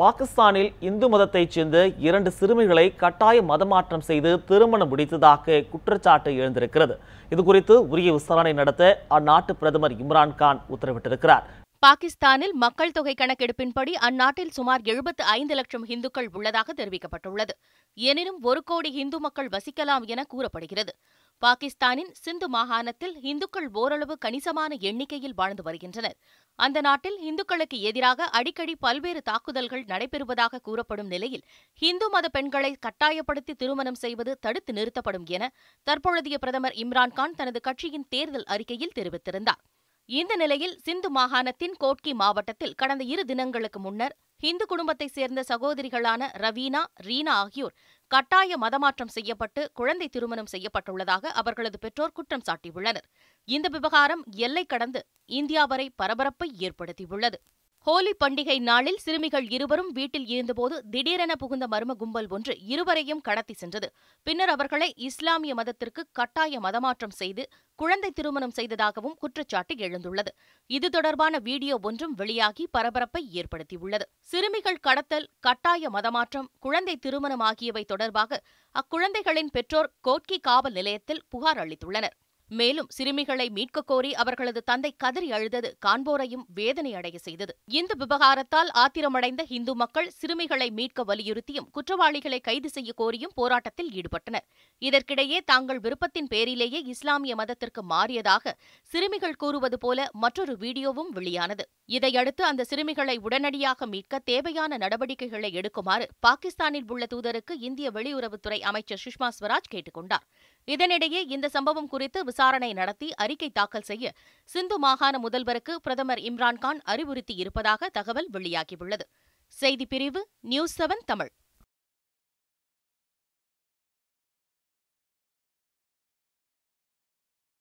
பாகிஸ்தானில் இந்து மதத்தைச் சேர்ந்த 2 சிறுமிகளை கட்டாய மதமாற்றம் செய்து திருமணம் முடித்ததாக குற்றச்சாட்டு எழுந்திருக்கிறது. இதுகுறித்து உரிய விசாரணை நடத்த அந்நாட்டு பிரதமர் இம்ரான்கான் உத்தரவிட்டிருக்கிறார். பாகிஸ்தானில் மக்கள் தொகை கணக்கெடுப்பின்படி அந்நாட்டில் சுமார் 75 லட்சம் இந்துக்கள் உள்ளதாக தெரிவிக்கப்பட்டுள்ளது. எனினும் 1 கோடி இந்து மக்கள் வசிக்கலாம் என கூறப்படுகிறது. பாகிஸ்தானின் சிந்து மாகாணத்தில் இந்துக்கள் ஓரளவு கணிசமான எண்ணிக்கையில் வாழ்ந்து வருகின்றனர். அந்த நாட்டில் இந்துக்களுக்கு எதிராக அடிக்கடி பல்வேறு தாக்குதல்கள் நடைபெறுவதாக கூறப்படும் நிலையில் இந்து மத பெண்களை கட்டாயப்படுத்தி திருமணம் செய்வது தடுத்து நிறுத்தப்படும் என தற்பொழுதைய பிரதமர் இம்ரான்கான் தனது கட்சியின் தேர்தல் அறிக்கையில் தெரிவித்திருந்தார். இந்த நிலையில் சிந்து மாகாணத்தின் கோட்கி மாவட்டத்தில் கடந்த 2 தினங்களுக்கு முன்னர் இந்து குடும்பத்தைச் சேர்ந்த சகோதரிகளான ரவீனா, ரீனா ஆகியோர் கட்டாய மதமாற்றம் செய்யப்பட்டு குழந்தை திருமணம் செய்யப்பட்டுள்ளதாக அவர்களது பெற்றோர் குற்றம் சாட்டியுள்ளனர். இந்த விவகாரம் எல்லை கடந்து இந்தியா வரை பரபரப்பை ஏற்படுத்தியுள்ளது. ஹோலி பண்டிகை நாளில் சிறுமிகள் இருவரும் வீட்டில் இருந்தபோது திடீரென புகுந்த மர்ம கும்பல் ஒன்று இருவரையும் கடத்தி சென்றது. பின்னர் அவர்களை இஸ்லாமிய மதத்திற்கு கட்டாய மதமாற்றம் செய்து குழந்தை திருமணம் செய்ததாகவும் குற்றச்சாட்டு எழுந்துள்ளது. இது தொடர்பான வீடியோ ஒன்றும் வெளியாகி பரபரப்பை ஏற்படுத்தியுள்ளது. சிறுமிகள் கடத்தல், கட்டாய மதமாற்றம், குழந்தை திருமணம் ஆகியவை தொடர்பாக அக்குழந்தைகளின் பெற்றோர் கோட்கி காவல் நிலையத்தில் புகார் அளித்துள்ளனர். மேலும் சிறுமிகளை மீட்கக் கோரி அவர்களது தந்தை கதறி அழுதது காண்போரையும் வேதனை அடைய செய்தது. இந்த விவகாரத்தால் ஆத்திரமடைந்த இந்து மக்கள் சிறுமிகளை மீட்க வலியுறுத்தியும் குற்றவாளிகளை கைது செய்ய கோரியும் போராட்டத்தில் ஈடுபட்டனர். இதற்கிடையே தாங்கள் விருப்பத்தின் பேரிலேயே இஸ்லாமிய மதத்திற்கு மாறியதாக சிறுமிகள் கூறுவது போல மற்றொரு வீடியோவும் வெளியானது. இதையடுத்து அந்த சிறுமிகளை உடனடியாக மீட்க தேவையான நடவடிக்கைகளை எடுக்குமாறு பாகிஸ்தானில் உள்ள தூதருக்கு இந்திய வெளியுறவுத்துறை அமைச்சர் சுஷ்மா ஸ்வராஜ் கேட்டுக் கொண்டார். இதனிடையே இந்த சம்பவம் குறித்து விசாரணை நடத்தி அறிக்கை தாக்கல் செய்ய சிந்து மாகாண முதல்வருக்கு பிரதமர் இம்ரான்கான் அறிவுறுத்தியிருப்பதாக தகவல் வெளியாகியுள்ளது. செய்திப்பிரிவு, நியூஸ் 7 தமிழ்.